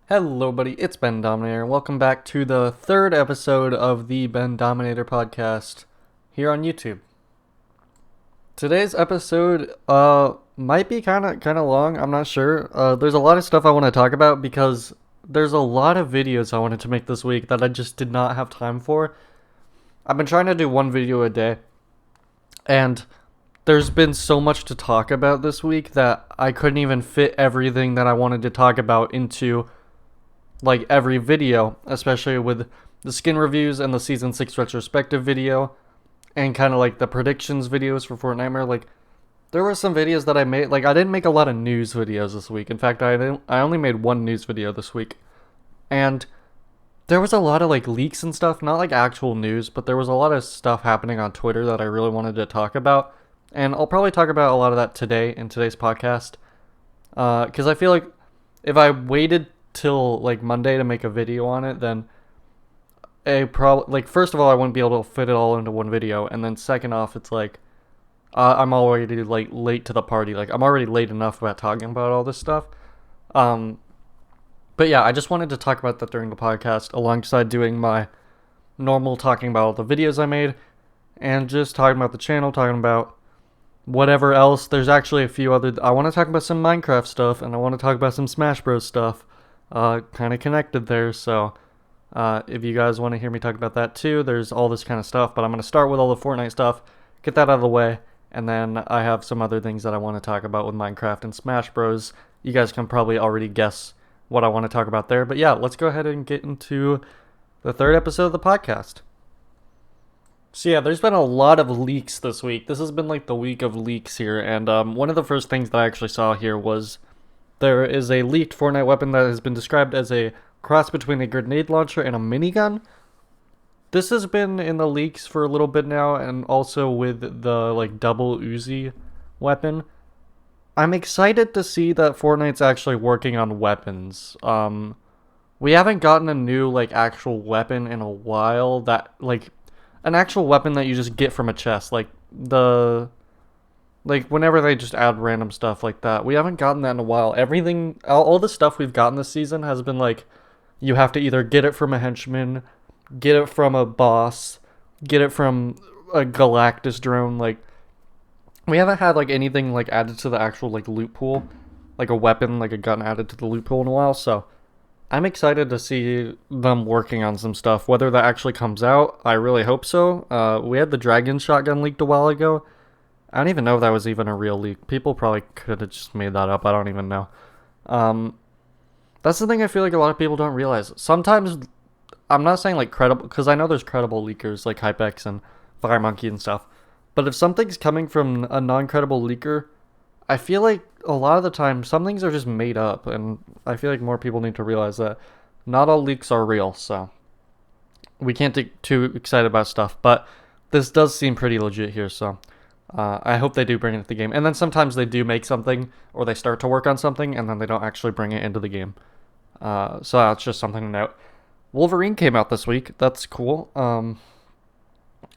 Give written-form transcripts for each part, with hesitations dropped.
Hello, buddy. It's Bendominator. Welcome back to the third episode of the Bendominator podcast here on YouTube. Today's episode might be kind of long. I'm not sure. There's a lot of stuff I want to talk about because there's a lot of videos I wanted to make this week that I just did not have time for. I've been trying to do one video a day, and there's been so much to talk about this week that I couldn't even fit everything that I wanted to talk about into like every video, especially with the skin reviews and the season 6 retrospective video and kind of like the predictions videos for Fortnite. Like there were some videos that I made, like I didn't make a lot of news videos this week. In fact, I only made one news video this week. And there was a lot of like leaks and stuff, not like actual news, but there was a lot of stuff happening on Twitter that I really wanted to talk about. And I'll probably talk about a lot of that today in today's podcast. Cuz I feel like if I waited till like Monday to make a video on it, then first of all I wouldn't be able to fit it all into one video, and then second off it's like I'm already like late to the party. Like I'm already late enough about talking about all this stuff. Um, but yeah, I just wanted to talk about that during the podcast alongside doing my normal talking about all the videos I made and just talking about the channel, talking about whatever else. There's actually a few other. I want to talk about some Minecraft stuff and I want to talk about some Smash Bros stuff. Kind of connected there. So if you guys want to hear me talk about that too, there's all this kind of stuff. But I'm going to start with all the Fortnite stuff, get that out of the way, and then I have some other things that I want to talk about with Minecraft and Smash Bros. You guys can probably already guess what I want to talk about there. But yeah, let's go ahead and get into the third episode of the podcast. So yeah, there's been a lot of leaks this week. This has been like the week of leaks here, and one of the first things that I actually saw here was there is a leaked Fortnite weapon that has been described as a cross between a grenade launcher and a minigun. This has been in the leaks for a little bit now, and also with the like double Uzi weapon. I'm excited to see that Fortnite's actually working on weapons. We haven't gotten a new like actual weapon in a while, that like an actual weapon that you just get from a chest, like whenever they just add random stuff like that. We haven't gotten that in a while. All the stuff we've gotten this season has been like, you have to either get it from a henchman, get it from a boss, get it from a Galactus drone. Like, we haven't had like anything like added to the actual like loot pool, like a weapon, like a gun added to the loot pool in a while. So I'm excited to see them working on some stuff. Whether that actually comes out, I really hope so. We had the dragon shotgun leaked a while ago. I don't even know if that was even a real leak. People probably could have just made that up. I don't even know. That's the thing I feel like a lot of people don't realize. Sometimes, I'm not saying like credible, because I know there's credible leakers like Hypex and FireMonkey and stuff. But if something's coming from a non-credible leaker, I feel like a lot of the time some things are just made up. And I feel like more people need to realize that not all leaks are real. So we can't get too excited about stuff. But this does seem pretty legit here, so I hope they do bring it into the game. And then sometimes they do make something, or they start to work on something, and then they don't actually bring it into the game. So that's just something to note. Wolverine came out this week. That's cool.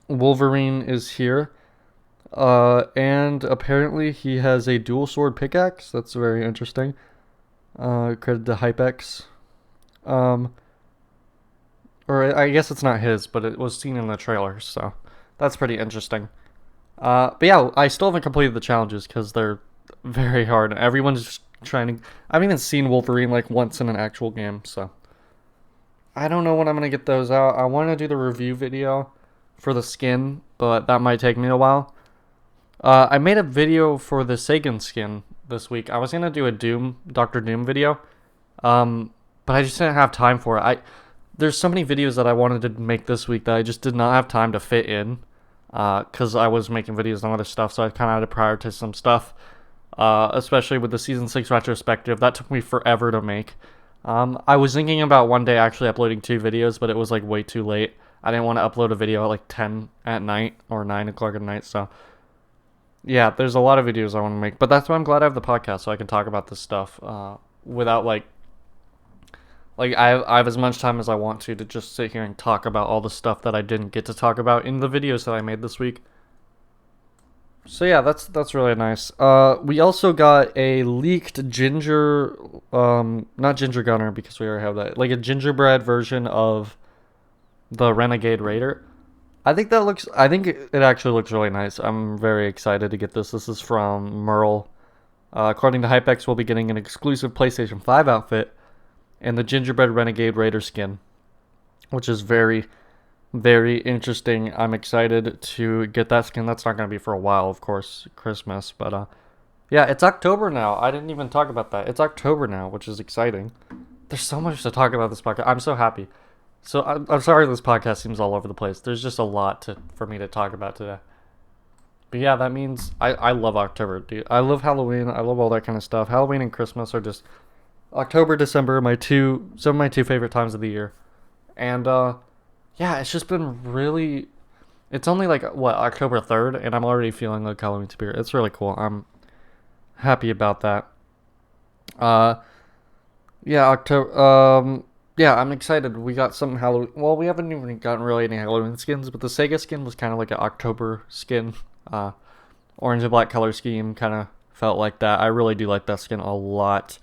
Wolverine is here. And apparently he has a dual sword pickaxe. That's very interesting. Credit to Hypex. Or I guess it's not his, but it was seen in the trailer, so that's pretty interesting. But yeah, I still haven't completed the challenges because they're very hard. Everyone's just trying to. I haven't even seen Wolverine like once in an actual game, so I don't know when I'm gonna get those out. I want to do the review video for the skin, but that might take me a while. I made a video for the Sagan skin this week. I was gonna do a Doctor Doom video, but I just didn't have time for it. There's so many videos that I wanted to make this week that I just did not have time to fit in. Because I was making videos on other stuff, so I kind of had to prioritize some stuff, especially with the Season 6 retrospective. That took me forever to make. I was thinking about one day actually uploading 2 videos, but it was like way too late. I didn't want to upload a video at like 10 at night or 9 o'clock at night, so yeah, there's a lot of videos I want to make, but that's why I'm glad I have the podcast, so I can talk about this stuff without like I have as much time as I want to just sit here and talk about all the stuff that I didn't get to talk about in the videos that I made this week. So yeah, that's really nice. We also got a leaked ginger, not ginger gunner because we already have that, like a gingerbread version of the Renegade Raider. I think it actually looks really nice. I'm very excited to get this. This is from Merle. According to Hypex, we'll be getting an exclusive PlayStation 5 outfit and the gingerbread Renegade Raider skin, which is very, very interesting. I'm excited to get that skin. That's not going to be for a while, of course, Christmas. But yeah, it's October now. I didn't even talk about that. It's October now, which is exciting. There's so much to talk about this podcast. I'm so happy. So I'm sorry this podcast seems all over the place. There's just a lot for me to talk about today. But yeah, that means I love October, dude. I love Halloween. I love all that kind of stuff. Halloween and Christmas are just October, December, some of my two favorite times of the year. And yeah, it's just been really. It's only like what October 3rd, and I'm already feeling like Halloween spirit. It's really cool. I'm happy about that. Uh, yeah, October. Yeah, I'm excited. We got some Halloween. Well, we haven't even gotten really any Halloween skins, but the Sega skin was kind of like an October skin. Uh, Orange and black color scheme kind of felt like that. I really do like that skin a lot.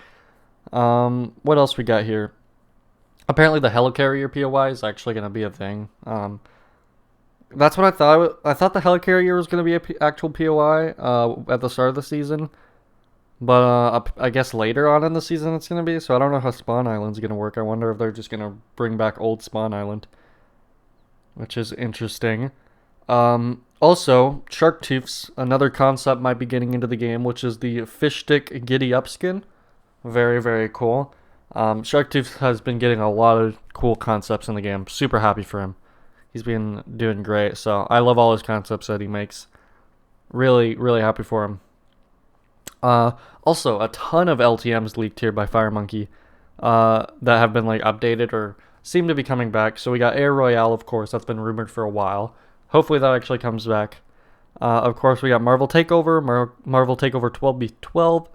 What else we got here? Apparently, the Helicarrier POI is actually going to be a thing. That's what I thought. I thought the Helicarrier was going to be an actual POI at the start of the season. But I guess later on in the season it's going to be. So I don't know how Spawn Island's going to work. I wonder if they're just going to bring back old Spawn Island. Which is interesting. Also, Shark Tooths, another concept might be getting into the game, which is the Fish Stick Giddy Up skin. Very, very cool. Shark Tooth has been getting a lot of cool concepts in the game. Super happy for him. He's been doing great. So I love all his concepts that he makes. Really, really happy for him. Also, a ton of LTMs leaked here by FireMonkey that have been like updated or seem to be coming back. So we got Air Royale, of course, that's been rumored for a while. Hopefully that actually comes back. Of course, we got Marvel Takeover, Marvel Takeover 12v12,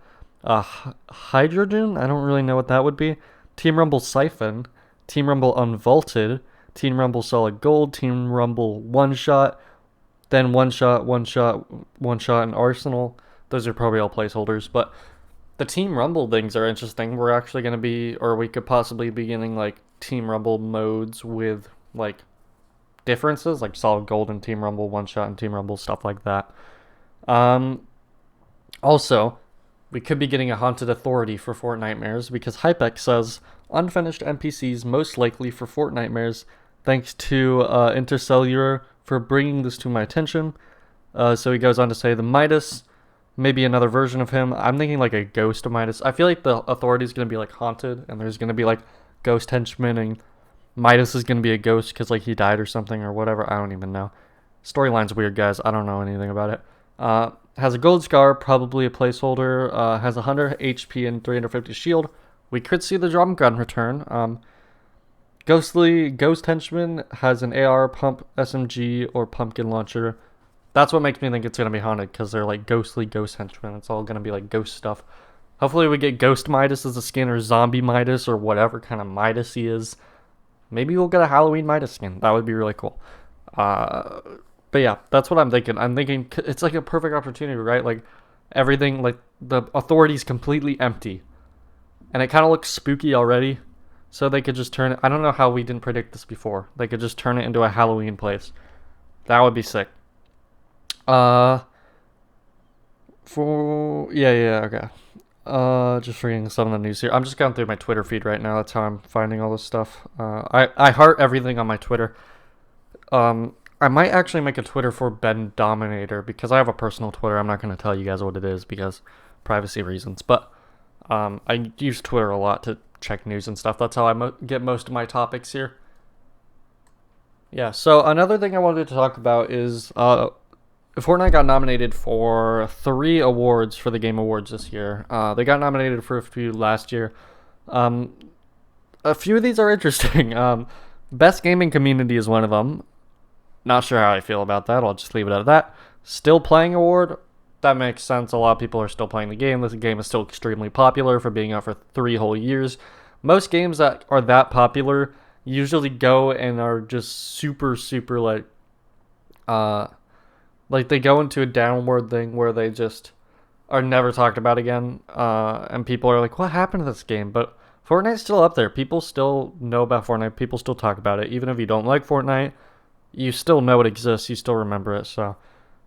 Hydrogen, I don't really know what that would be. Team Rumble Siphon, Team Rumble Unvaulted, Team Rumble Solid Gold, Team Rumble One Shot, then One Shot, and Arsenal. Those are probably all placeholders, but the Team Rumble things are interesting. We're actually going to be, or we could possibly be getting like Team Rumble modes with like differences, like Solid Gold and Team Rumble, One Shot and Team Rumble, stuff like that. Also, we could be getting a Haunted Authority for Fortnitemares because Hypex says unfinished NPCs most likely for Fortnitemares. Thanks to Intercellular for bringing this to my attention. So he goes on to say the Midas, maybe another version of him. I'm thinking like a ghost of Midas. I feel like the Authority is going to be like haunted and there's going to be like ghost henchmen and Midas is going to be a ghost because like he died or something or whatever. I don't even know. Storyline's weird, guys. I don't know anything about it. Has a gold scar, probably a placeholder. Has 100 HP and 350 shield. We could see the drum gun return. Ghost Henchman has an AR, pump, SMG, or pumpkin launcher. That's what makes me think it's going to be haunted, because they're like ghostly ghost henchmen. It's all going to be like ghost stuff. Hopefully we get Ghost Midas as a skin, or Zombie Midas, or whatever kind of Midas he is. Maybe we'll get a Halloween Midas skin. That would be really cool. But yeah, that's what I'm thinking. I'm thinking it's like a perfect opportunity, right? Like everything, like the Authority's completely empty. And it kind of looks spooky already. So they could just turn it. I don't know how we didn't predict this before. They could just turn it into a Halloween place. That would be sick. Okay. Just reading some of the news here. I'm just going through my Twitter feed right now. That's how I'm finding all this stuff. I heart everything on my Twitter. I might actually make a Twitter for Bendominator because I have a personal Twitter. I'm not going to tell you guys what it is because privacy reasons. But I use Twitter a lot to check news and stuff. That's how I get most of my topics here. Yeah, so another thing I wanted to talk about is Fortnite got nominated for 3 awards for the Game Awards this year. They got nominated for a few last year. A few of these are interesting. Best Gaming Community is one of them. Not sure how I feel about that. I'll just leave it at that. Still Playing Award. That makes sense. A lot of people are still playing the game. This game is still extremely popular for being out for 3 whole years. Most games that are that popular usually go and are just super, super like Like they go into a downward thing where they just are never talked about again, and people are like, "What happened to this game?" But Fortnite's still up there. People still know about Fortnite. People still talk about it, even if you don't like Fortnite. You still know it exists. You still remember it. So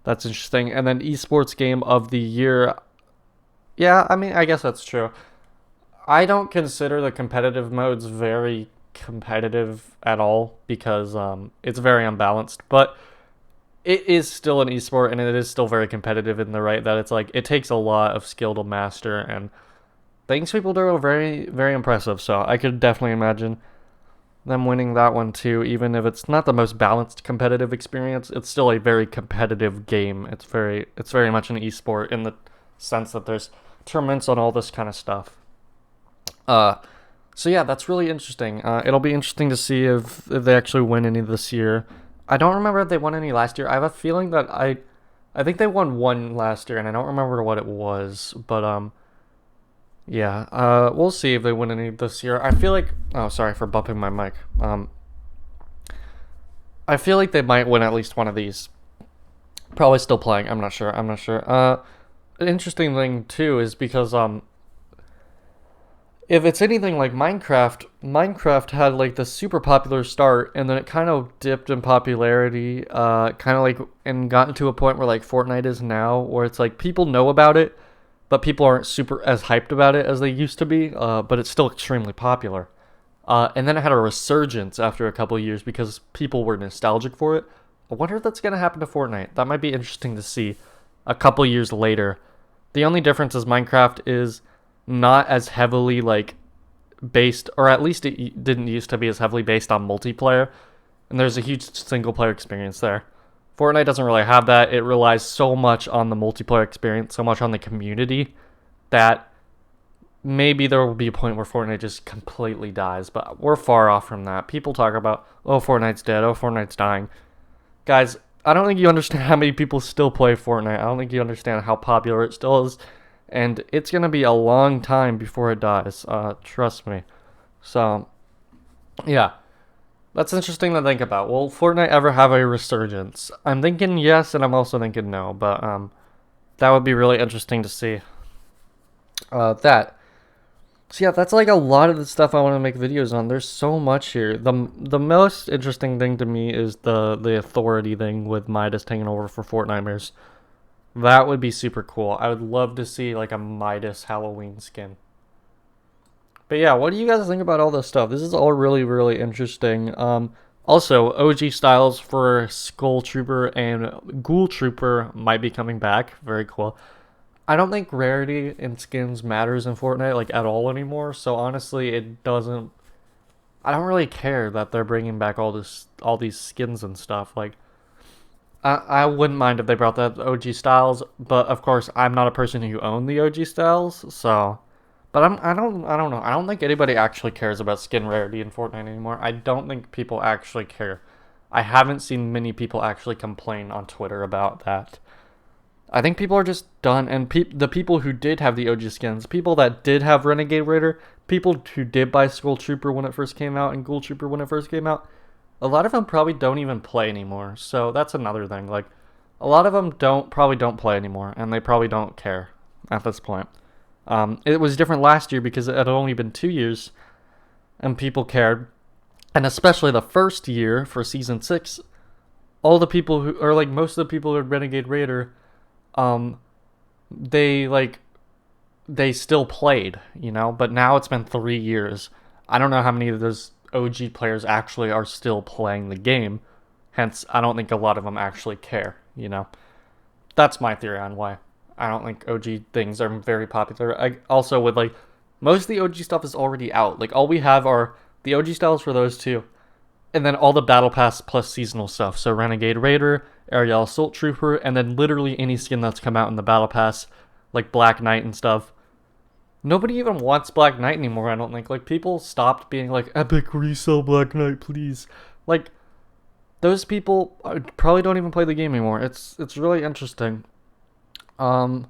that's interesting. And then esports game of the year. Yeah, I mean, I guess that's true. I don't consider the competitive modes very competitive at all because it's very unbalanced. But it is still an esport and it is still very competitive in the right that it's like it takes a lot of skill to master, and things people do are very, very impressive. So I could definitely imagine them winning that one too, even if it's not the most balanced competitive experience. It's still a very competitive game. It's very much an esport in the sense that there's tournaments on all this kind of stuff. Uh, so yeah, that's really interesting. It'll be interesting to see if they actually win any this year. I don't remember if they won any last year. I have a feeling that I think they won one last year, and I don't remember what it was. But yeah. We'll see if they win any this year. I feel like. Oh, sorry for bumping my mic. I feel like they might win at least one of these. Probably still playing. I'm not sure. I'm not sure. An interesting thing too is because if it's anything like Minecraft, Minecraft had like the super popular start, and then it kind of dipped in popularity, kind of like, and gotten to a point where like Fortnite is now, where it's like people know about it, but people aren't super as hyped about it as they used to be. But it's still extremely popular. And then it had a resurgence after a couple of years because people were nostalgic for it. I wonder if that's gonna happen to Fortnite. That might be interesting to see a couple years later. The only difference is Minecraft is not as heavily like based, or at least it didn't used to be as heavily based on multiplayer, and there's a huge single player experience there. Fortnite doesn't really have that. It relies so much on the multiplayer experience, so much on the community, that maybe there will be a point where Fortnite just completely dies, but we're far off from that. People talk about, oh, Fortnite's dead, oh, Fortnite's dying. Guys, I don't think you understand how many people still play Fortnite. I don't think you understand how popular it still is, and it's going to be a long time before it dies. Trust me. So, yeah. That's interesting to think about. Will Fortnite ever have a resurgence? I'm thinking yes, and I'm also thinking no, but that would be really interesting to see. That. So yeah, that's like a lot of the stuff I want to make videos on. There's so much here. The most interesting thing to me is the authority thing with Midas taking over for Fortniters. That would be super cool. I would love to see like a Midas Halloween skin. But yeah, what do you guys think about all this stuff? This is all really, really interesting. Also, OG styles for Skull Trooper and Ghoul Trooper might be coming back. Very cool. I don't think rarity in skins matters in Fortnite like at all anymore. So honestly, it doesn't. I don't really care that they're bringing back all these skins and stuff. Like, I wouldn't mind if they brought that OG styles, but of course, I'm not a person who own the OG styles, so. But I don't know. I don't think anybody actually cares about skin rarity in Fortnite anymore. I don't think people actually care. I haven't seen many people actually complain on Twitter about that. I think people are just done, and the people who did have the OG skins, people that did have Renegade Raider, people who did buy Skull Trooper when it first came out and Ghoul Trooper when it first came out, a lot of them probably don't even play anymore. So that's another thing. Like, a lot of them probably don't play anymore, and they probably don't care at this point. It was different last year because it had only been 2 years, and people cared, and especially the first year for season 6, all the people who, or like most of the people who had Renegade Raider, um, they still played, but now it's been 3 years. I don't know how many of those OG players actually are still playing the game. Hence, I don't think a lot of them actually care. That's my theory on why I don't think OG things are very popular. Also, with like, most of the OG stuff is already out. Like, all we have are the OG styles for those two, and then all the Battle Pass plus seasonal stuff. So Renegade Raider, Aerial Assault Trooper, and then literally any skin that's come out in the Battle Pass, like Black Knight and stuff. Nobody even wants Black Knight anymore, I don't think. Like, people stopped being like, epic resell Black Knight, please. Like, those people probably don't even play the game anymore. It's really interesting. And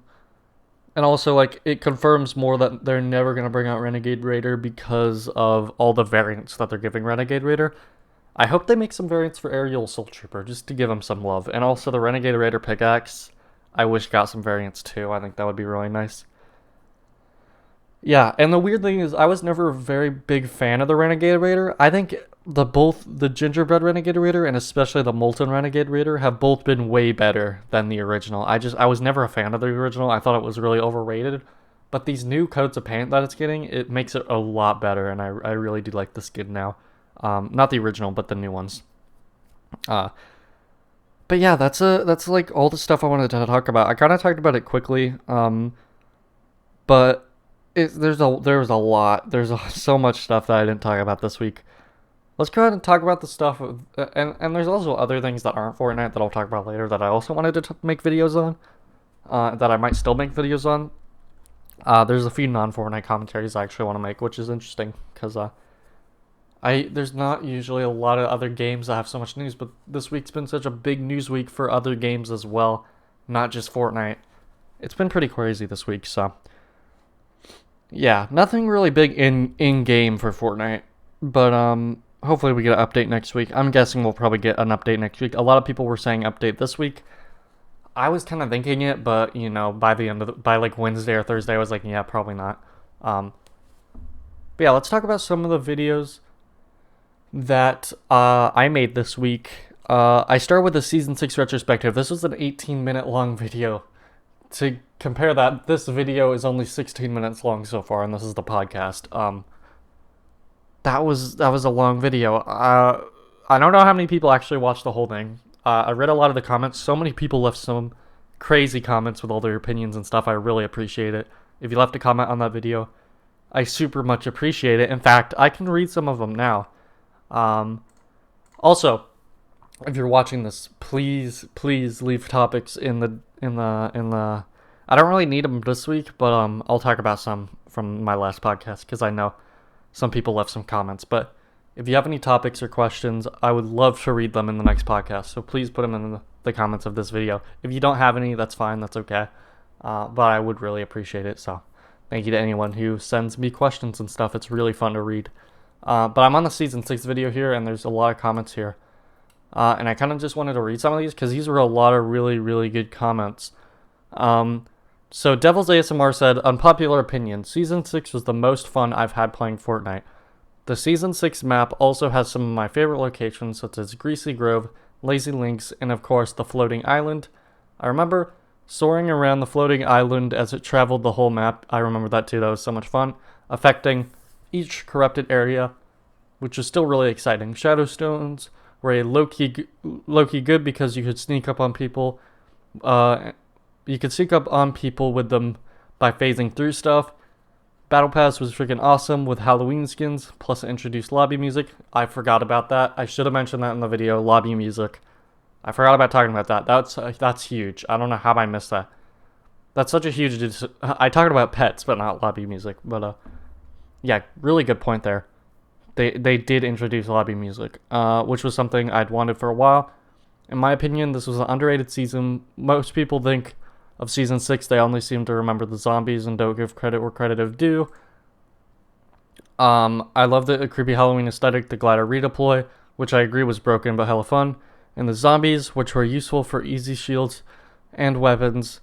also, like, it confirms more that they're never going to bring out Renegade Raider because of all the variants that they're giving Renegade Raider. I hope they make some variants for Aerial Soul Trooper, just to give him some love. And also the Renegade Raider pickaxe, I wish got some variants too. I think that would be really nice. Yeah, and the weird thing is I was never a very big fan of the Renegade Raider. I think both the Gingerbread Renegade Raider and especially the Molten Renegade Raider have both been way better than the original. I was never a fan of the original. I thought it was really overrated. But these new coats of paint that it's getting, it makes it a lot better, and I really do like the skin now. Not the original, but the new ones. But yeah, that's like all the stuff I wanted to talk about. I kind of talked about it quickly, but there's a lot. So much stuff that I didn't talk about this week. Let's go ahead and talk about the stuff, and there's also other things that aren't Fortnite that I'll talk about later that I also wanted to make videos on, that I might still make videos on. There's a few non-Fortnite commentaries I actually want to make, which is interesting, because there's not usually a lot of other games that have so much news, but this week's been such a big news week for other games as well, not just Fortnite. It's been pretty crazy this week, so yeah, nothing really big in-game for Fortnite, but hopefully we get an update next week. I'm guessing we'll probably get an update next week. A lot of people were saying update this week. I was kind of thinking it, but by like Wednesday or Thursday, I was like, yeah, probably not. But yeah, let's talk about some of the videos that I made this week. I start with the Season 6 retrospective. This was an 18-minute long video. To compare that, this video is only 16 minutes long so far, and this is the podcast. That was a long video. I don't know how many people actually watched the whole thing. I read a lot of the comments. So many people left some crazy comments with all their opinions and stuff. I really appreciate it. If you left a comment on that video, I super much appreciate it. In fact, I can read some of them now. Also, if you're watching this, please leave topics in the. I don't really need them this week, but I'll talk about some from my last podcast because I know some people left some comments. But if you have any topics or questions, I would love to read them in the next podcast. So please put them in the comments of this video. If you don't have any, that's fine. That's okay. But I would really appreciate it. So thank you to anyone who sends me questions and stuff. It's really fun to read. But I'm on the Season 6 video here, and there's a lot of comments here. And I kind of just wanted to read some of these because these were a lot of really, really good comments. So Devil's ASMR said, unpopular opinion, Season 6 was the most fun I've had playing Fortnite. The Season 6 map also has some of my favorite locations, such as Greasy Grove, Lazy Links, and of course the floating island. I remember soaring around the floating island as it traveled the whole map. I remember that too, that was so much fun. Affecting each corrupted area, which is still really exciting. Shadowstones were a low-key good because you could sneak up on people. You could sneak up on people with them by phasing through stuff. Battle Pass was freaking awesome with Halloween skins, plus it introduced lobby music. I forgot about that. I should have mentioned that in the video, lobby music. I forgot about talking about that. That's huge. I don't know how I missed that. That's such a huge... I talked about pets, but not lobby music. But, yeah, really good point there. They did introduce lobby music, which was something I'd wanted for a while. In my opinion, this was an underrated season. Most people think of Season 6, they only seem to remember the zombies and don't give credit where credit is due. I love the creepy Halloween aesthetic, the glider redeploy, which I agree was broken but hella fun, and the zombies, which were useful for easy shields and weapons.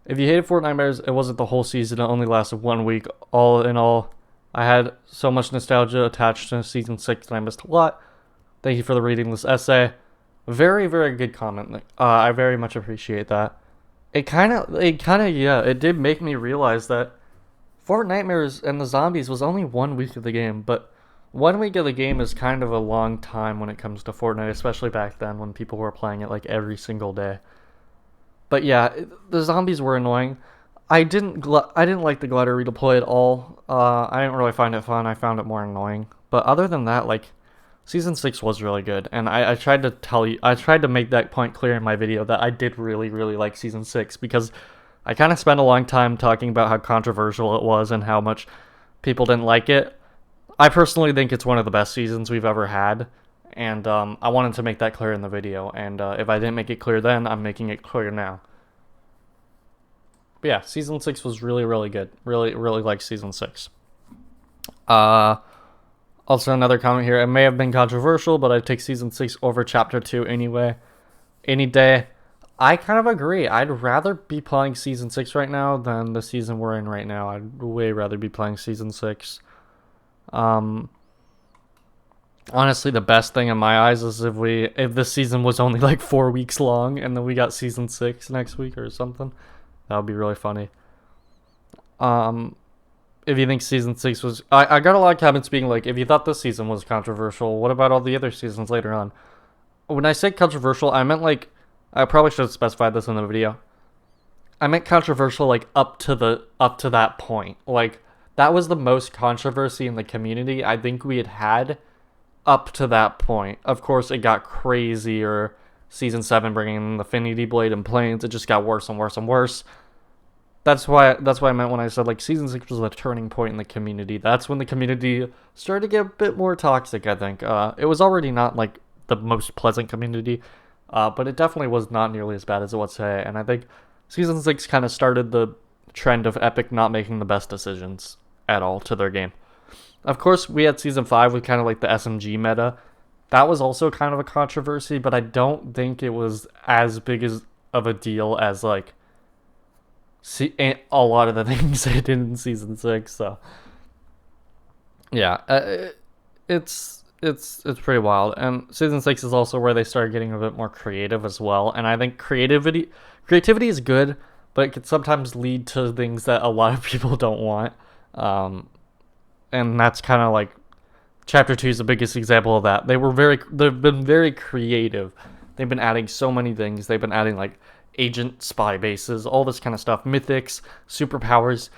If you hated Fortnite, it wasn't the whole season, it only lasted 1 week. All in all, I had so much nostalgia attached to Season 6 and I missed a lot. Thank you for reading this essay. Very, very good comment. I very much appreciate that. It did make me realize that Fortnite and the zombies was only 1 week of the game, but 1 week of the game is kind of a long time when it comes to Fortnite, especially back then when people were playing it like every single day. But yeah, the zombies were annoying. I didn't like the glider redeploy at all. I didn't really find it fun. I found it more annoying. But other than that, like, Season 6 was really good, and I tried to make that point clear in my video that I did really, really like Season 6, because I kind of spent a long time talking about how controversial it was and how much people didn't like it. I personally think it's one of the best seasons we've ever had, and I wanted to make that clear in the video, and if I didn't make it clear then, I'm making it clear now. But yeah, Season 6 was really, really good. Really, really liked Season 6. Also, another comment here. It may have been controversial, but I'd take season 6 over chapter 2 anyway. Any day. I kind of agree. I'd rather be playing season 6 right now than the season we're in right now. I'd way rather be playing season 6. Um, Honestly, the best thing in my eyes is if this season was only like 4 weeks long and then we got season 6 next week or something. That would be really funny. Um, if you think season 6 was, I got a lot of comments being like, if you thought this season was controversial, what about all the other seasons later on? When I said controversial, I meant like, I probably should have specified this in the video. I meant controversial like up to that point. Like that was the most controversy in the community I think we had up to that point. Of course, it got crazier. Season 7 bringing in the Infinity Blade and planes, it just got worse and worse and worse. That's why I meant when I said like season 6 was a turning point in the community. That's when the community started to get a bit more toxic, I think. It was already not like the most pleasant community, but it definitely was not nearly as bad as it was today. And I think season 6 kind of started the trend of Epic not making the best decisions at all to their game. Of course, we had season 5 with kind of like the SMG meta. That was also kind of a controversy, but I don't think it was as big of a deal as like a lot of the things they did in season 6. So yeah, it's pretty wild. And season 6 is also where they started getting a bit more creative as well. And I think creativity is good, but it can sometimes lead to things that a lot of people don't want. And that's kind of like chapter 2 is the biggest example of that. They've been very creative. They've been adding so many things. They've been adding like agent spy bases, all this kind of stuff, mythics, superpowers.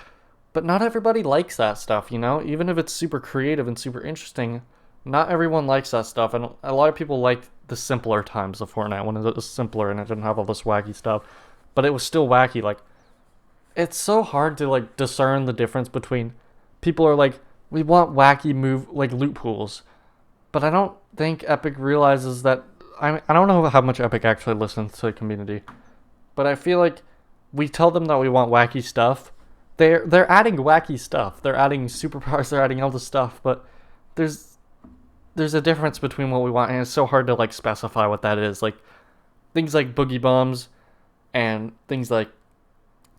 But not everybody likes that stuff, you know? Even if it's super creative and super interesting, not everyone likes that stuff. And a lot of people liked the simpler times of Fortnite when it was simpler and it didn't have all this wacky stuff. But it was still wacky. Like, it's so hard to like discern the difference between people are like, we want wacky like loot pools. But I don't think Epic realizes that. I don't know how much Epic actually listens to the community. But I feel like we tell them that we want wacky stuff. They're adding wacky stuff. They're adding superpowers. They're adding all this stuff. But there's a difference between what we want, and it's so hard to like specify what that is. Like things like boogie bombs and things like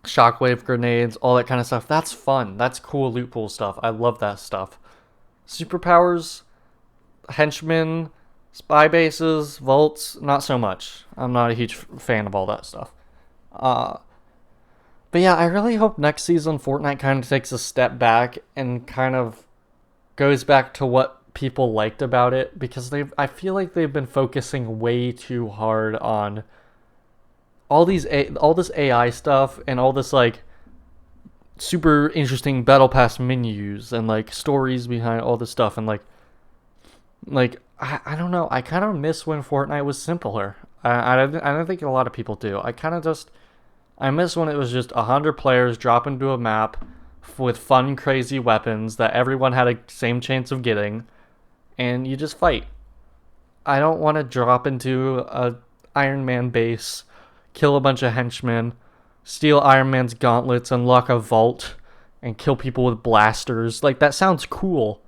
shockwave grenades, all that kind of stuff. That's fun. That's cool loot pool stuff. I love that stuff. Superpowers, henchmen, spy bases, vaults, not so much. I'm not a huge fan of all that stuff. But yeah, I really hope next season Fortnite kind of takes a step back and kind of goes back to what people liked about it, because I feel like they've been focusing way too hard on all this AI stuff and all this like super interesting battle pass menus and like stories behind all this stuff, and like I don't know, I kind of miss when Fortnite was simpler. I don't think a lot of people do. I miss when it was just 100 players drop into a map with fun, crazy weapons that everyone had a same chance of getting, and you just fight. I don't want to drop into a Iron Man base, kill a bunch of henchmen, steal Iron Man's gauntlets, unlock a vault, and kill people with blasters. Like, that sounds cool,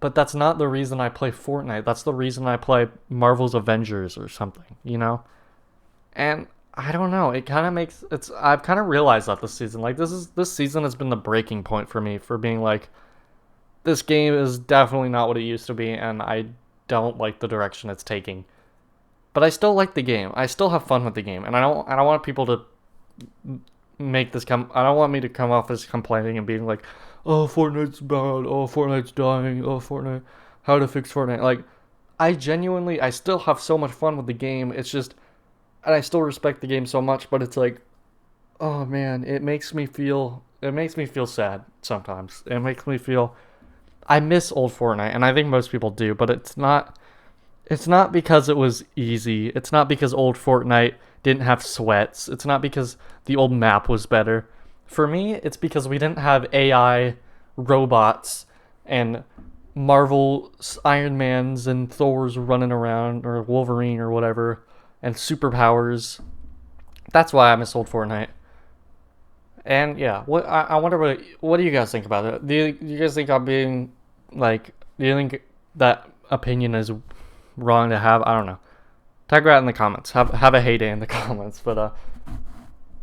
but that's not the reason I play Fortnite. That's the reason I play Marvel's Avengers or something, you know? And I don't know, it kind of makes I've kind of realized that this season, like this season has been the breaking point for me, for being like, this game is definitely not what it used to be, and I don't like the direction it's taking. But I still like the game. I still have fun with the game, and I don't want people to make this I don't want me to come off as complaining and being like, oh, Fortnite's bad, oh, Fortnite's dying, oh, Fortnite, how to fix Fortnite. Like, I still have so much fun with the game. It's just, and I still respect the game so much, but it's like, oh man, it makes me feel sad sometimes. It makes me feel, I miss old Fortnite, and I think most people do, but it's not because it was easy. It's not because old Fortnite didn't have sweats. It's not because the old map was better. For me, it's because we didn't have AI robots and Marvel Iron Mans and Thors running around, or Wolverine or whatever, and superpowers. That's why I miss old Fortnite. And yeah, I wonder what do you guys think about it? Do you guys think I'm being like? Do you think that opinion is wrong to have, I don't know. Talk about it in the comments. Have a heyday in the comments. But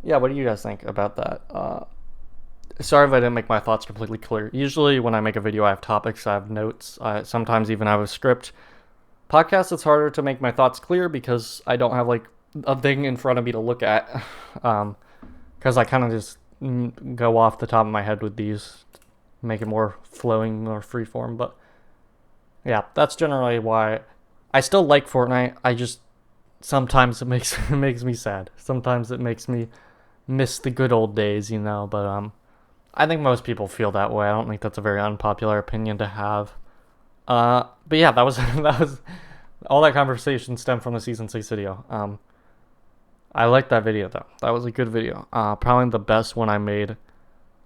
yeah, what do you guys think about that? Sorry if I didn't make my thoughts completely clear. Usually when I make a video, I have topics, I have notes, I sometimes even have a script. Podcasts, it's harder to make my thoughts clear because I don't have like a thing in front of me to look at. Because I kind of just go off the top of my head with these, make it more flowing, more freeform. But yeah, that's generally why I still like Fortnite. I just sometimes it makes me sad. Sometimes it makes me miss the good old days, you know. But I think most people feel that way. I don't think that's a very unpopular opinion to have. But yeah, that was that was all that conversation stemmed from the season 6 video. I liked that video though. That was a good video. Probably the best one I made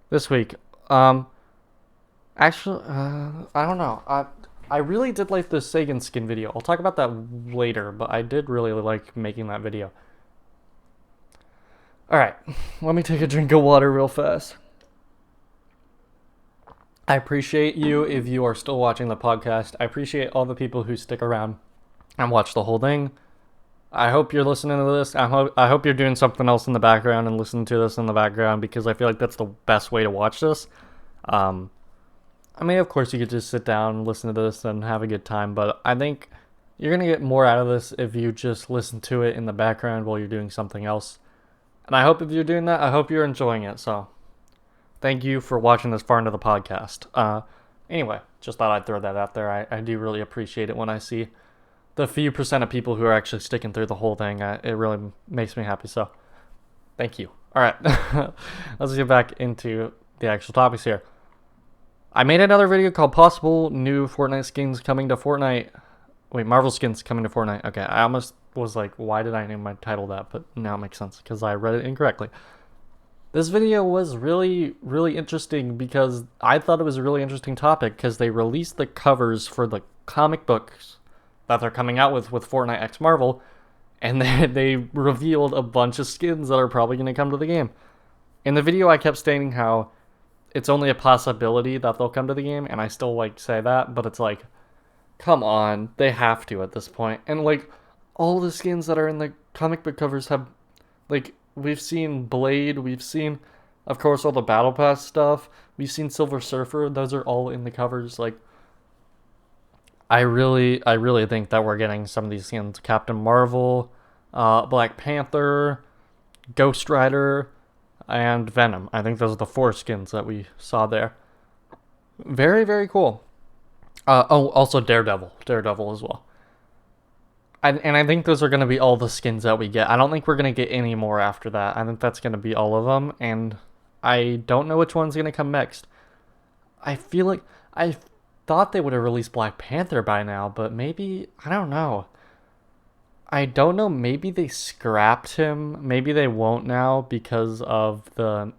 this week. Actually, I don't know. I really did like the Sagan skin video. I'll talk about that later, but I did really like making that video. Alright, let me take a drink of water real fast. I appreciate you if you are still watching the podcast. I appreciate all the people who stick around and watch the whole thing. I hope you're listening to this. I hope you're doing something else in the background and listening to this in the background because I feel like that's the best way to watch this. I mean, of course, you could just sit down and listen to this and have a good time, but I think you're going to get more out of this if you just listen to it in the background while you're doing something else. And I hope if you're doing that, I hope you're enjoying it. So thank you for watching this far into the podcast. Anyway, just thought I'd throw that out there. I do really appreciate it when I see the few percent of people who are actually sticking through the whole thing. It really makes me happy. So thank you. All right, let's get back into the actual topics here. I made another video called Possible New Fortnite Skins Coming to Fortnite. Wait, Marvel Skins Coming to Fortnite. Okay, I almost was like, why did I name my title that? But now it makes sense because I read it incorrectly. This video was really, really interesting because I thought it was a really interesting topic because they released the covers for the comic books that they're coming out with Fortnite X Marvel, and they revealed a bunch of skins that are probably going to come to the game. In the video, I kept stating how it's only a possibility that they'll come to the game, and I still like say that, but it's like, come on, they have to at this point. And like, all the skins that are in the comic book covers have, like, we've seen Blade, we've seen, of course, all the Battle Pass stuff, we've seen Silver Surfer, those are all in the covers. Like, I really think that we're getting some of these skins. Captain Marvel, Black Panther, Ghost Rider, and Venom. I think those are the 4 skins that we saw there. Very, very cool. Also Daredevil as well. And I think those are going to be all the skins that we get. I don't think we're going to get any more after that. I think that's going to be all of them, and I don't know which one's going to come next. I feel like I thought they would have released Black Panther by now, but maybe, I don't know. I don't know, maybe they scrapped him. Maybe they won't now because of the...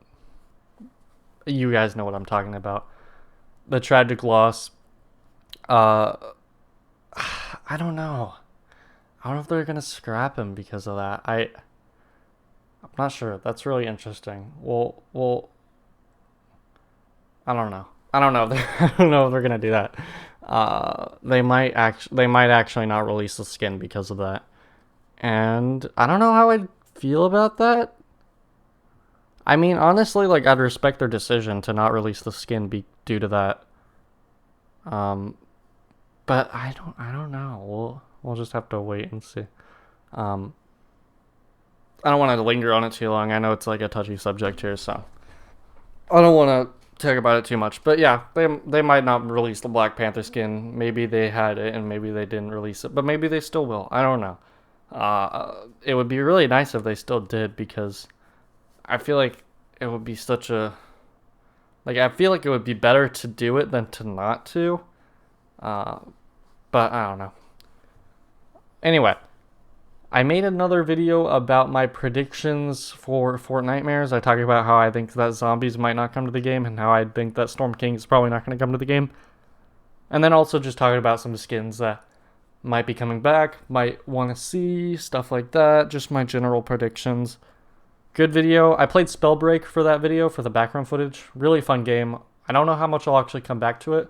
You guys know what I'm talking about. The tragic loss. I don't know. I don't know if they're going to scrap him because of that. I'm not sure. That's really interesting. Well, I don't know. I don't know if they're going to do that. They might actually not release the skin because of that. And I don't know how I'd feel about that. I mean, honestly, like, I'd respect their decision to not release the skin due to that. But I don't know. We'll just have to wait and see. I don't want to linger on it too long. I know it's like a touchy subject here, so I don't want to talk about it too much. But yeah, they might not release the Black Panther skin. Maybe they had it and maybe they didn't release it, but maybe they still will. I don't know. It would be really nice if they still did because I feel like it would be such a... Like, I feel like it would be better to do it than to not to. But I don't know. Anyway, I made another video about my predictions for Fortnitemares. I talked about how I think that zombies might not come to the game and how I think that Storm King is probably not going to come to the game. And then also just talking about some skins that might be coming back, might want to see, stuff like that. Just my general predictions. Good video. I played Spellbreak for that video, for the background footage. Really fun game. I don't know how much I'll actually come back to it.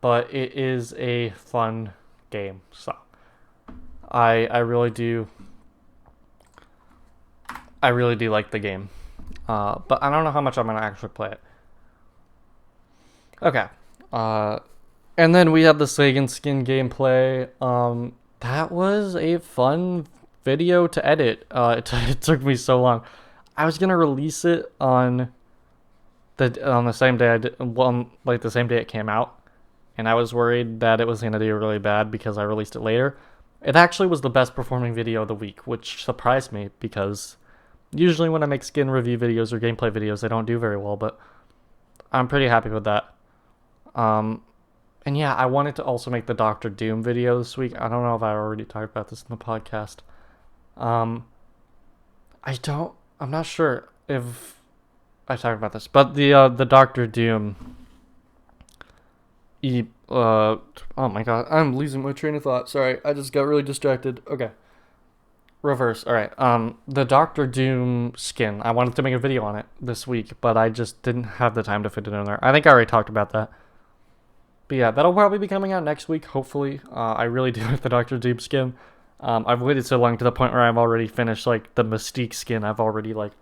but it is a fun game. So I really do like the game. But I don't know how much I'm gonna actually play it. Okay. And then we had the Sagan skin gameplay. That was a fun video to edit. It took me so long. I was gonna release it on the same day like the same day it came out, and I was worried that it was gonna do really bad because I released it later. It actually was the best performing video of the week, which surprised me because usually when I make skin review videos or gameplay videos, they don't do very well, but I'm pretty happy with that. And yeah, I wanted to also make the Doctor Doom video this week. I don't know if I already talked about this in the podcast. I'm not sure if I talked about this, but the Doctor Doom. Oh my god, I'm losing my train of thought. Sorry, I just got really distracted. Okay. Reverse. All right. The Doctor Doom skin. I wanted to make a video on it this week, but I just didn't have the time to fit it in there. I think I already talked about that. But yeah, that'll probably be coming out next week, hopefully. I really do like the Doctor Doom skin. I've waited so long to the point where I've already finished, like, the Mystique skin. I've already, like,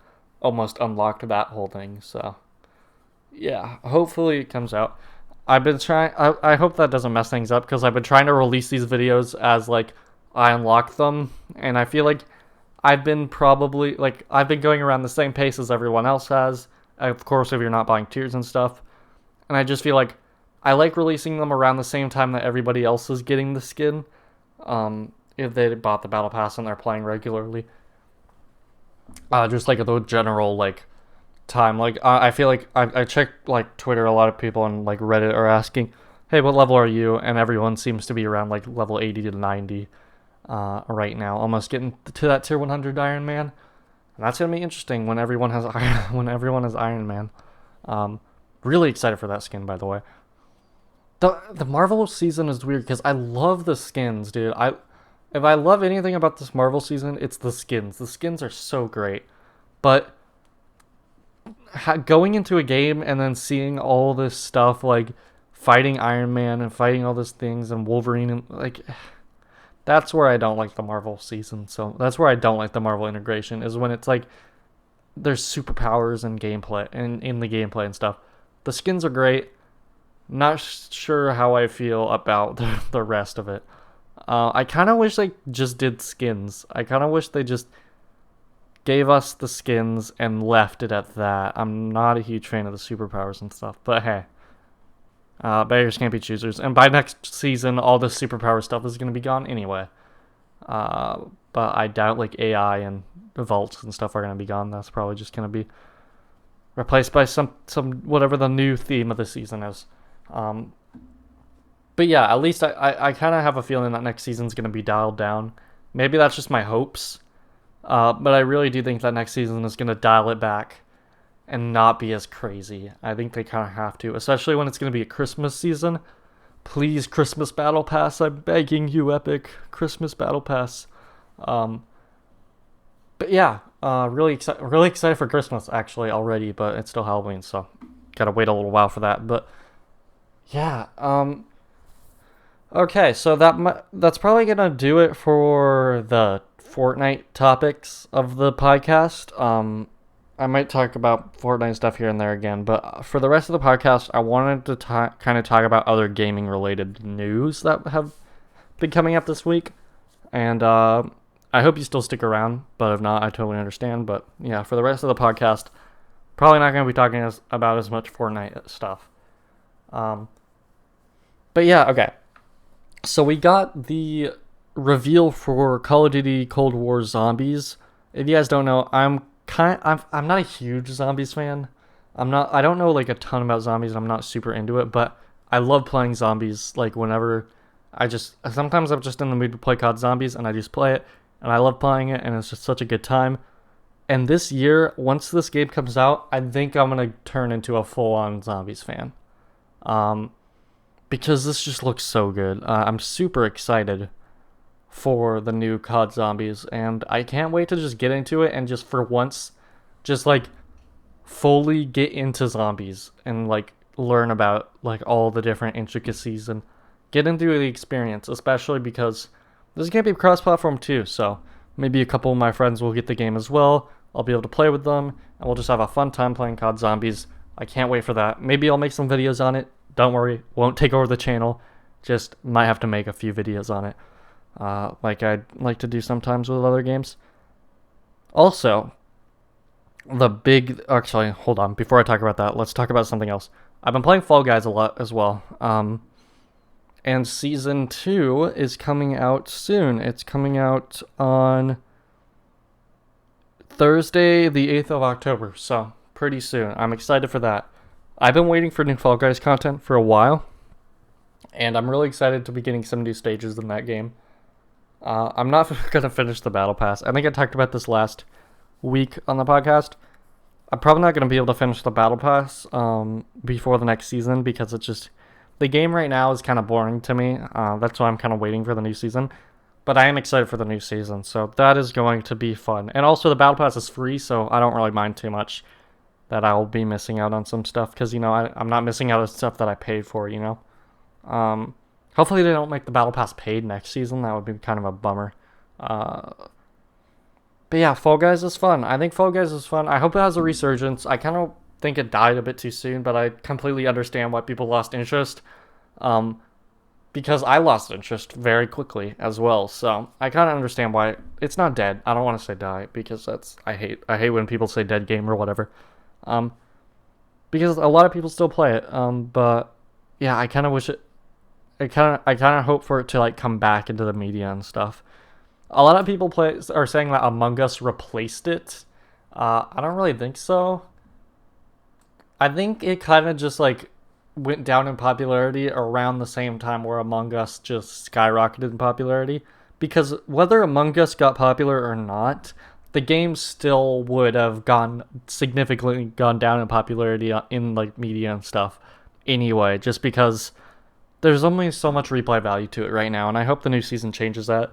almost unlocked that whole thing, so... Yeah, hopefully it comes out. I've been trying... I hope that doesn't mess things up, because I've been trying to release these videos as, like, I unlock them, and I feel like I've been going around the same pace as everyone else has, of course, if you're not buying tiers and stuff, and I just feel like I like releasing them around the same time that everybody else is getting the skin, if they bought the battle pass and they're playing regularly. Just like the general like time. Like I feel like I check like Twitter. A lot of people on like Reddit are asking, "Hey, what level are you?" And everyone seems to be around like level 80 to 90 right now, almost getting to that tier 100 Iron Man. And that's gonna be interesting when everyone has Iron Man. Really excited for that skin, by the way. The Marvel season is weird because I love the skins, dude. If I love anything about this Marvel season, it's the skins. The skins are so great. But going into a game and then seeing all this stuff, like fighting Iron Man and fighting all these things and Wolverine, and like, that's where I don't like the Marvel season. So that's where I don't like the Marvel integration, is when it's like there's superpowers and gameplay and in the gameplay and stuff. The skins are great. Not sure how I feel about the rest of it. I kind of wish they just did skins. I kind of wish they just gave us the skins and left it at that. I'm not a huge fan of the superpowers and stuff, but hey. Beggars can't be choosers. And by next season, all the superpower stuff is going to be gone anyway. But I doubt like AI and the vaults and stuff are going to be gone. That's probably just going to be replaced by some whatever the new theme of the season is. But yeah, at least I kind of have a feeling that next season's going to be dialed down. Maybe that's just my hopes. But I really do think that next season is going to dial it back and not be as crazy. I think they kind of have to, especially when it's going to be a Christmas season. Please, Christmas Battle Pass. I'm begging you, Epic. Christmas Battle Pass. But yeah, really excited for Christmas, actually, already. But it's still Halloween, so gotta wait a little while for that. But yeah, okay, so that's probably gonna do it for the Fortnite topics of the podcast. I might talk about Fortnite stuff here and there again, but for the rest of the podcast, I wanted to kind of talk about other gaming related news that have been coming up this week, and I hope you still stick around. But if not, I totally understand. But yeah, for the rest of the podcast, probably not gonna be talking about as much Fortnite stuff. But yeah, okay. So we got the reveal for Call of Duty Cold War Zombies. If you guys don't know, I'm not a huge zombies fan. I don't know like a ton about zombies. I'm not super into it, but I love playing zombies. Like whenever sometimes I'm just in the mood to play COD Zombies and I just play it and I love playing it and it's just such a good time. And this year, once this game comes out, I think I'm going to turn into a full-on zombies fan. Because this just looks so good. I'm super excited for the new COD Zombies, and I can't wait to just get into it and just for once, just like fully get into zombies and like learn about like all the different intricacies and get into the experience, especially because this game be cross-platform too. So maybe a couple of my friends will get the game as well. I'll be able to play with them, and we'll just have a fun time playing COD Zombies. I can't wait for that. Maybe I'll make some videos on it. Don't worry, won't take over the channel. Just might have to make a few videos on it, like I'd like to do sometimes with other games. Also, actually, hold on. Before I talk about that, let's talk about something else. I've been playing Fall Guys a lot as well. And Season 2 is coming out soon. It's coming out on Thursday, the 8th of October, so pretty soon. I'm excited for that. I've been waiting for new Fall Guys content for a while, and I'm really excited to be getting some new stages in that game. I'm not going to finish the Battle Pass. I think I talked about this last week on the podcast. I'm probably not going to be able to finish the Battle Pass before the next season because it's just... The game right now is kind of boring to me. That's why I'm kind of waiting for the new season. But I am excited for the new season, so that is going to be fun. And also, the Battle Pass is free, so I don't really mind too much that I'll be missing out on some stuff. Because, you know, I'm not missing out on stuff that I paid for, you know? Hopefully they don't make the Battle Pass paid next season. That would be kind of a bummer. But yeah, Fall Guys is fun. I think Fall Guys is fun. I hope it has a resurgence. I kind of think it died a bit too soon, but I completely understand why people lost interest. Because I lost interest very quickly as well, so I kind of understand why it's not dead. I don't want to say die because I hate when people say dead game or whatever. Because a lot of people still play it. But yeah, I kind of wish it. I kind of hope for it to like come back into the media and stuff. A lot of people are saying that Among Us replaced it. I don't really think so. I think it kind of just like went down in popularity around the same time where Among Us just skyrocketed in popularity. Because whether Among Us got popular or not, the game still would have significantly gone down in popularity in like media and stuff anyway, just because there's only so much replay value to it right now, and I hope the new season changes that.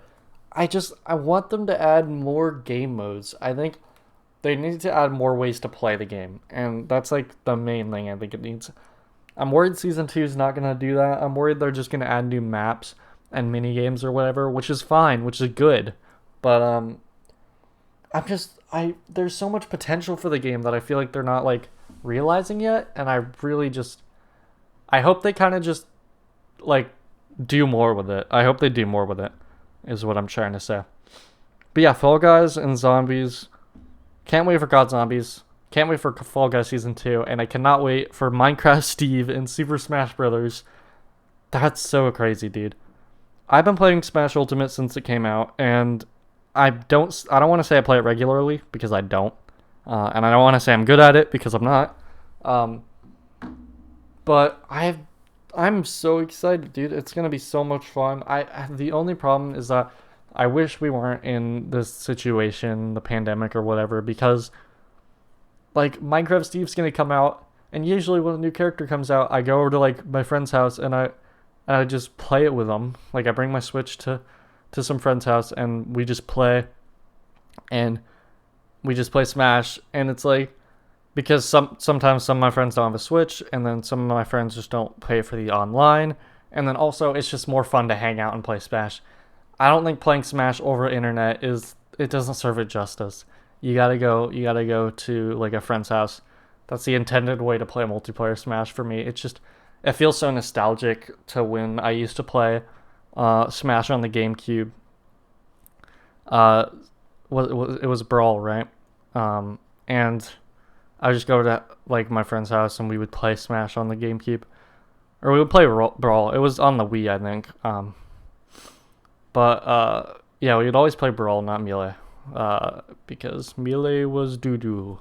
I want them to add more game modes. I think they need to add more ways to play the game, and that's like the main thing I think it needs. I'm worried Season 2 is not going to do that. I'm worried they're just going to add new maps and mini games or whatever, which is fine, which is good. But there's so much potential for the game that I feel like they're not like realizing yet, and I hope they kind of just like do more with it. I hope they do more with it, is what I'm trying to say. But yeah, Fall Guys and Zombies. Can't wait for COD Zombies. Can't wait for Fall Guys Season 2, and I cannot wait for Minecraft Steve and Super Smash Brothers. That's so crazy, dude. I've been playing Smash Ultimate since it came out, and I don't want to say I play it regularly, because I don't. And I don't want to say I'm good at it, because I'm not. But I'm so excited, dude. It's going to be so much fun. The only problem is that I wish we weren't in this situation, the pandemic or whatever, because like Minecraft Steve's gonna come out, and usually when a new character comes out, I go over to like my friend's house and I just play it with them. Like I bring my Switch to some friend's house and we just play Smash, and it's like, because sometimes some of my friends don't have a Switch, and then some of my friends just don't pay for the online, and then also it's just more fun to hang out and play Smash. I don't think playing Smash over internet doesn't serve it justice. You gotta go to like a friend's house. That's the intended way to play multiplayer Smash for me. It feels so nostalgic to when I used to play Smash on the GameCube. It was Brawl, right? And I would just go to like my friend's house and we would play Smash on the GameCube, or we would play Brawl. It was on the Wii, I think. But yeah, we would always play Brawl, not Melee. Because Melee was doo-doo.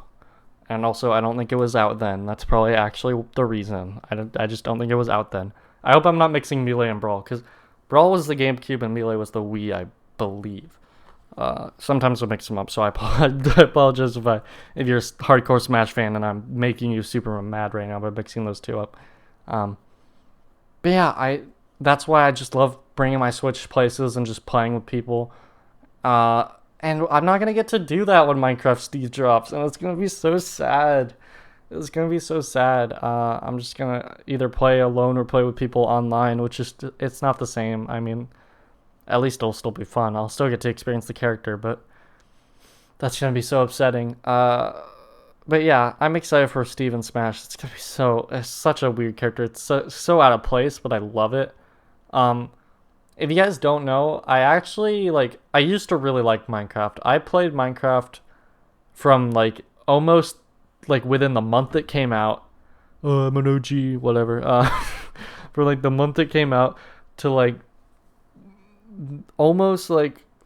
And also, I don't think it was out then. That's probably actually the reason. I just don't think it was out then. I hope I'm not mixing Melee and Brawl, because Brawl was the GameCube and Melee was the Wii, I believe. Sometimes I mix them up, so I apologize if you're a hardcore Smash fan and I'm making you super mad right now by mixing those two up. But yeah, that's why I just love bringing my Switch places and just playing with people. And I'm not going to get to do that when Minecraft Steve drops, and it's going to be so sad. It's gonna be so sad. I'm just gonna either play alone or play with people online, which is it's not the same. I mean, at least it'll still be fun. I'll still get to experience the character, but that's gonna be so upsetting. But yeah, I'm excited for Steve and Smash. It's gonna be it's such a weird character. It's so out of place, but I love it. Um, if you guys don't know, I actually I used to really like Minecraft. I played Minecraft from almost within the month it came out. I'm an OG, whatever. For the month it came out to almost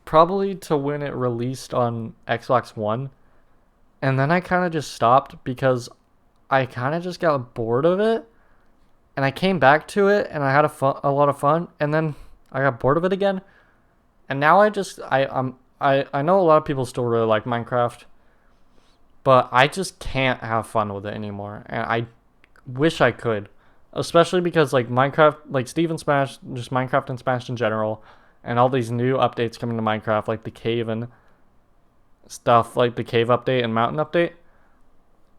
probably to when it released on Xbox One. And then I kind of just stopped because I kind of just got bored of it. And I came back to it and I had a lot of fun. And then I got bored of it again. And now I know a lot of people still really like Minecraft, but I just can't have fun with it anymore. And I wish I could, especially because Minecraft, Steve and Smash, just Minecraft and Smash in general, and all these new updates coming to Minecraft, like the cave and stuff, like the cave update and mountain update.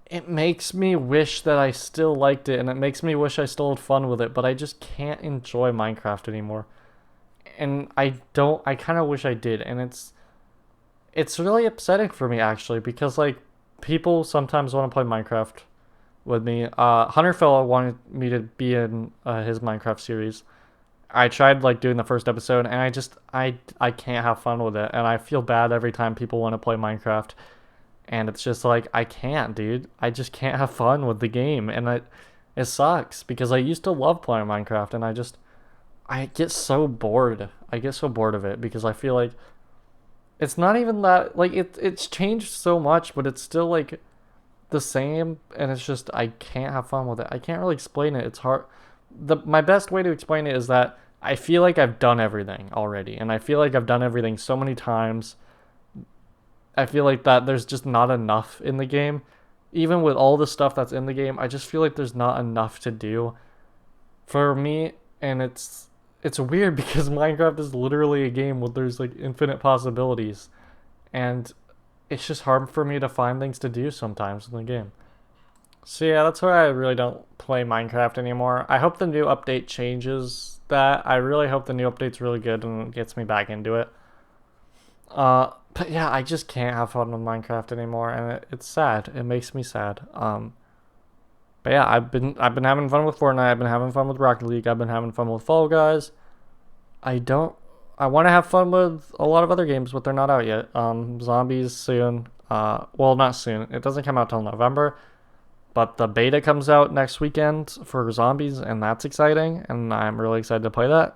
It makes me wish that I still liked it, and it makes me wish I still had fun with it, but I just can't enjoy Minecraft anymore. And I kind of wish I did, and it's really upsetting for me actually, because people sometimes want to play Minecraft with me. Hunterfella wanted me to be in his Minecraft series. I tried doing the first episode, and I can't have fun with it, and I feel bad every time people want to play Minecraft, and it's just I can't, dude. I just can't have fun with the game, and it sucks because I used to love playing Minecraft, and I get so bored. I get so bored of it because I feel it's not even that it's changed so much, but it's still the same, and it's just I can't have fun with it. I can't really explain it. It's hard. My best way to explain it is that I feel like I've done everything already, and I feel like I've done everything so many times. I feel like that there's just not enough in the game. Even with all the stuff that's in the game, I just feel like there's not enough to do for me, and it's weird because Minecraft is literally a game where there's infinite possibilities, and it's just hard for me to find things to do sometimes in the game. So yeah, that's why I really don't play Minecraft anymore. I hope the new update changes that. I really hope the new update's really good and gets me back into it. But yeah, I just can't have fun with Minecraft anymore, and it's sad. It makes me sad. But yeah, I've been having fun with Fortnite. I've been having fun with Rocket League. I've been having fun with Fall Guys. I want to have fun with a lot of other games, but they're not out yet. Zombies soon. Well, not soon. It doesn't come out till November, but the beta comes out next weekend for Zombies, and that's exciting, and I'm really excited to play that.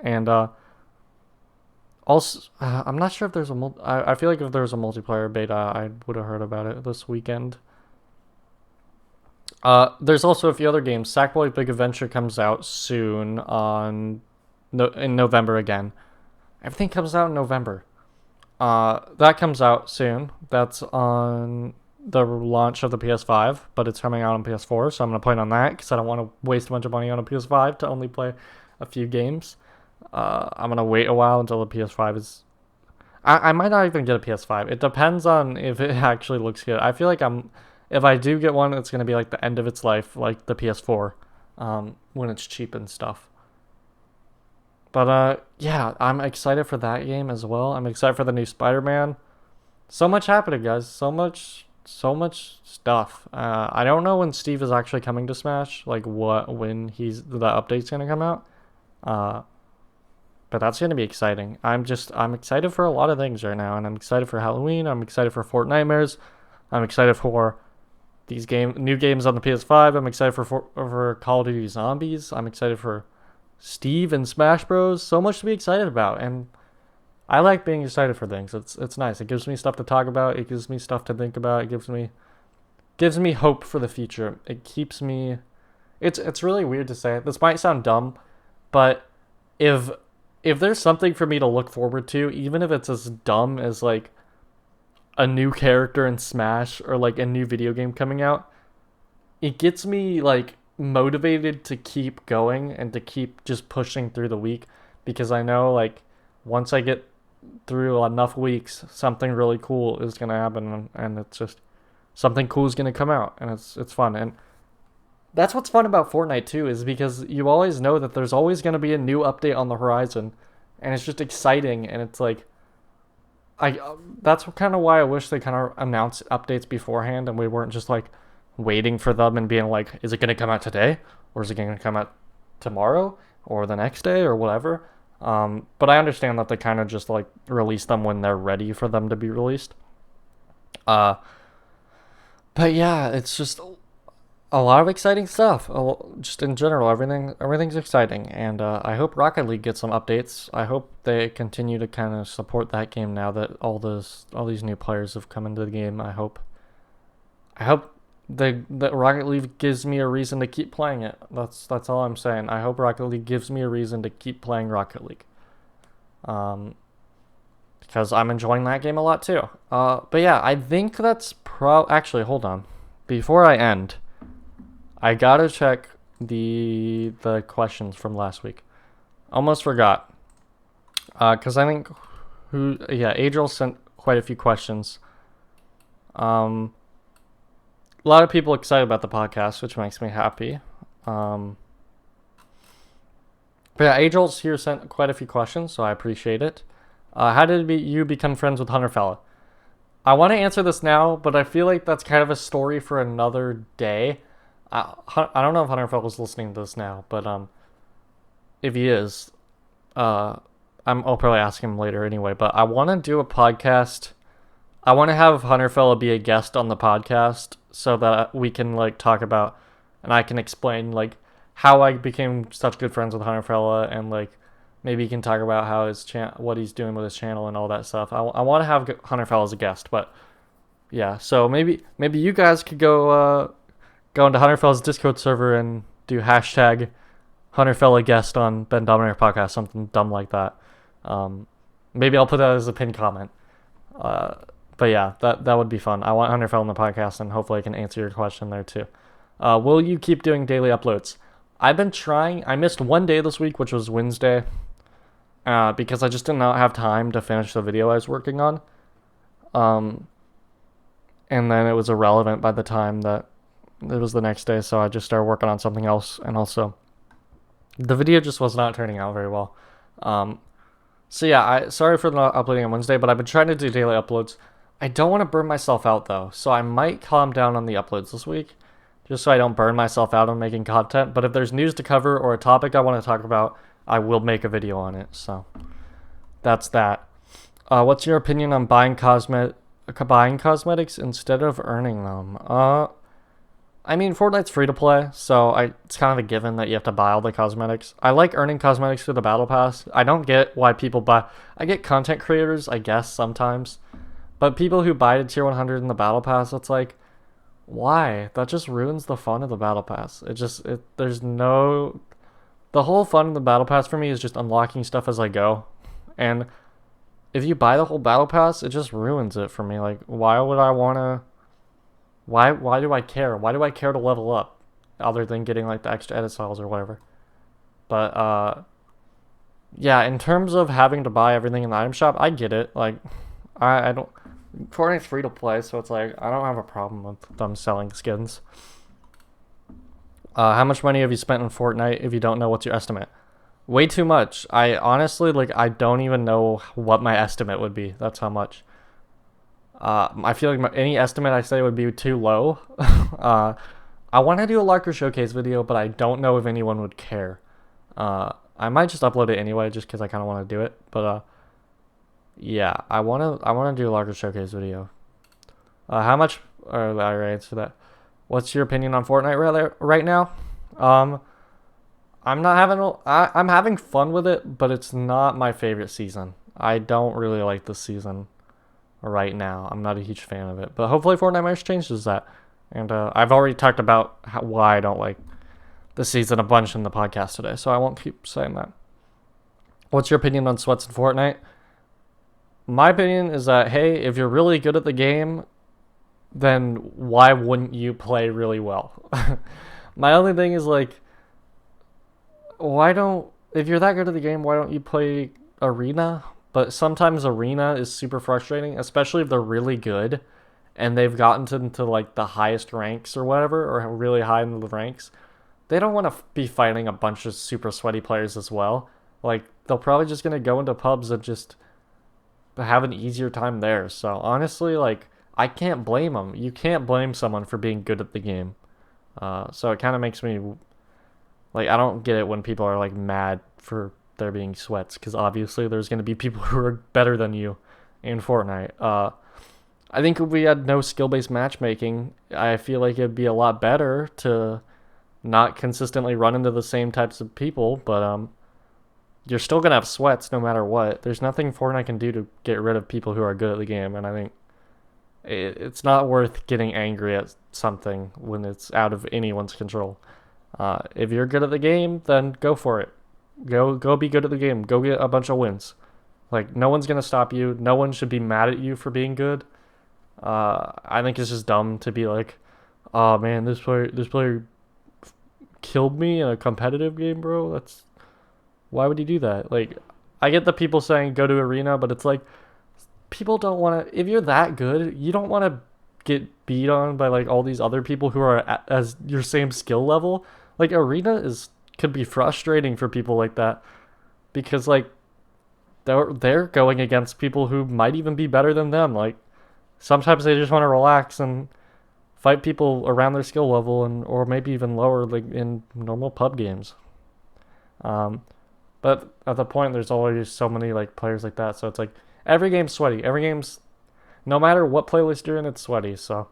And also, I'm not sure if there's I feel like if there was a multiplayer beta, I would have heard about it this weekend. There's also a few other games. Sackboy Big Adventure comes out soon in November again. Everything comes out in November. That comes out soon. That's on the launch of the PS5, but it's coming out on PS4, so I'm gonna play it on that because I don't want to waste a bunch of money on a PS5 to only play a few games. I'm gonna wait a while until the PS5 is. I might not even get a PS5. It depends on if it actually looks good. I feel like if I do get one, it's gonna be the end of its life, like the PS4, when it's cheap and stuff. But yeah, I'm excited for that game as well. I'm excited for the new Spider-Man. So much happening, guys. So much stuff. I don't know when Steve is actually coming to Smash. When the update's gonna come out. But that's gonna be exciting. I'm excited for a lot of things right now, and I'm excited for Halloween. I'm excited for Fortnitemares. I'm excited for these new games on the PS5. I'm excited for Call of Duty Zombies. I'm excited for Steve and Smash Bros. So much to be excited about, and I like being excited for things. It's nice. It gives me stuff to talk about. It gives me stuff to think about. It gives me hope for the future. It keeps me. It's really weird to say. This might sound dumb, but if there's something for me to look forward to, even if it's as dumb as a new character in Smash or a new video game coming out, it gets me motivated to keep going and to keep just pushing through the week, because I know once I get through enough weeks, something really cool is gonna happen, and something cool is gonna come out, and it's fun. And that's what's fun about Fortnite too, is because you always know that there's always gonna be a new update on the horizon, and it's just exciting. And it's like, that's kind of why I wish they kind of announced updates beforehand, and we weren't just like waiting for them and being like, is it gonna come out today, or is it gonna come out tomorrow, or the next day, or whatever. But I understand that they kind of just like release them when they're ready for them to be released. But yeah, it's just a lot of exciting stuff. Just in general, everything's exciting, and I hope Rocket League gets some updates. I hope they continue to kind of support that game now that all these new players have come into the game. I hope that Rocket League gives me a reason to keep playing it. That's all I'm saying. I hope Rocket League gives me a reason to keep playing Rocket League. Because I'm enjoying that game a lot too. But yeah, I think that's actually, hold on. Before I end, I gotta check the questions from last week. Almost forgot. Because I think Adriel sent quite a few questions. A lot of people excited about the podcast, which makes me happy. But yeah, Adriel's here sent quite a few questions, so I appreciate it. How did you become friends with Hunter Fella? I want to answer this now, but I feel like that's kind of a story for another day. I don't know if Hunter Fella's listening to this now, but if he is, I'll probably ask him later anyway. But I want to do a podcast. I want to have Hunter Fella be a guest on the podcast so that we can like talk about, and I can explain like how I became such good friends with Hunter Fella, and like maybe he can talk about how what he's doing with his channel and all that stuff. I want to have Hunter Fella as a guest, but yeah. So maybe you guys could go into Hunter Fella's Discord server and do hashtag Hunter Fella guest on Bendominator podcast, something dumb like that. Maybe I'll put that as a pinned comment. But yeah, that would be fun. I want Hunter Fell on the podcast, and hopefully I can answer your question there too. Will you keep doing daily uploads? I've been trying. I missed one day this week, which was Wednesday, because I just did not have time to finish the video I was working on. And then it was irrelevant by the time that it was the next day, so I just started working on something else, and also the video just was not turning out very well. So yeah, sorry for not uploading on Wednesday, but I've been trying to do daily uploads. I don't want to burn myself out though, so I might calm down on the uploads this week, just so I don't burn myself out on making content. But if there's news to cover or a topic I want to talk about, I will make a video on it. So that's that. What's your opinion on buying cosmetics instead of earning them? I mean, Fortnite's free to play, so it's kind of a given that you have to buy all the cosmetics. I like earning cosmetics through the battle pass. I don't get why people buy. I get content creators, I guess, sometimes. But people who buy to tier 100 in the battle pass, it's like, why? That just ruins the fun of the battle pass. The whole fun of the battle pass for me is just unlocking stuff as I go. And if you buy the whole battle pass, it just ruins it for me. Like, why would I want to... Why do I care? Why do I care to level up other than getting like the extra edit styles or whatever? But yeah, in terms of having to buy everything in the item shop, I get it. Like I don't, Fortnite's free to play, so it's like I don't have a problem with them selling skins. How much money have you spent on Fortnite? If you don't know, what's your estimate? Way too much. I honestly I don't even know what my estimate would be. That's how much. I feel like any estimate I say would be too low. I want to do a Larker Showcase video, but I don't know if anyone would care. I might just upload it anyway, just because I kind of want to do it. But yeah, I want to do a Larker Showcase video. How much? I already answered that. What's your opinion on Fortnite right now? I'm having fun with it, but it's not my favorite season. I don't really like this season. Right now, I'm not a huge fan of it, but hopefully Fortnite March changes that. And I've already talked about why I don't like the season a bunch in the podcast today, so I won't keep saying that. What's your opinion on sweats in Fortnite? My opinion is that, hey, if you're really good at the game, then why wouldn't you play really well? My only thing is like, if you're that good at the game, why don't you play Arena? But sometimes Arena is super frustrating, especially if they're really good and they've gotten into like the highest ranks or whatever, or really high in the ranks, they don't want to be fighting a bunch of super sweaty players as well. Like, they'll probably just gonna go into pubs and just have an easier time there. So honestly, like, I can't blame them. You can't blame someone for being good at the game. So it kind of makes me like, I don't get it when people are like mad for there being sweats, because obviously there's gonna be people who are better than you in Fortnite. I think if we had no skill-based matchmaking, I feel like it'd be a lot better to not consistently run into the same types of people, but you're still gonna have sweats no matter what. There's nothing Fortnite can do to get rid of people who are good at the game, and I think it's not worth getting angry at something when it's out of anyone's control. If you're good at the game, then go for it. Go be good at the game. Go get a bunch of wins. Like, no one's gonna stop you. No one should be mad at you for being good. I think it's just dumb to be like, oh man, this player killed me in a competitive game, bro. Why would he do that? Like, I get the people saying go to arena, but it's like, people don't want to. If you're that good, you don't want to get beat on by like all these other people who are as your same skill level. Like, arena could be frustrating for people like that, because like they're going against people who might even be better than them. Like, sometimes they just want to relax and fight people around their skill level, and or maybe even lower, like in normal pub games. But at the point, there's always so many like players like that, so it's like every game's sweaty. Every game's, no matter what playlist you're in, it's sweaty. So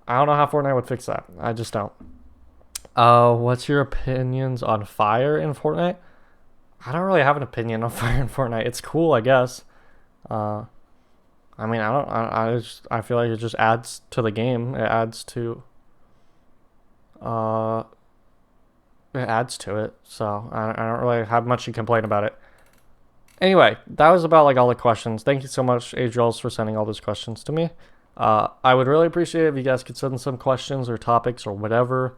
I don't know how Fortnite would fix that. I just don't. What's your opinions on fire in Fortnite? I don't really have an opinion on fire in Fortnite. It's cool, I guess. I mean, I don't. I feel like it just adds to the game. It adds to. It adds to it. So I don't really have much to complain about it. Anyway, that was about like all the questions. Thank you so much, Adriels, for sending all those questions to me. I would really appreciate it if you guys could send some questions or topics or whatever.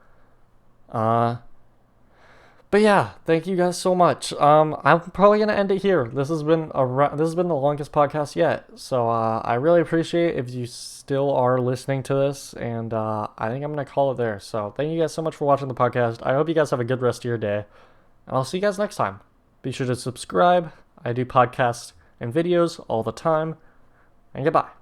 But yeah, thank you guys so much. I'm probably gonna end it here. This has been the longest podcast yet. So I really appreciate if you still are listening to this, and I think I'm gonna call it there. So thank you guys so much for watching the podcast. I hope you guys have a good rest of your day, and I'll see you guys next time. Be sure to subscribe. I do podcasts and videos all the time, and goodbye.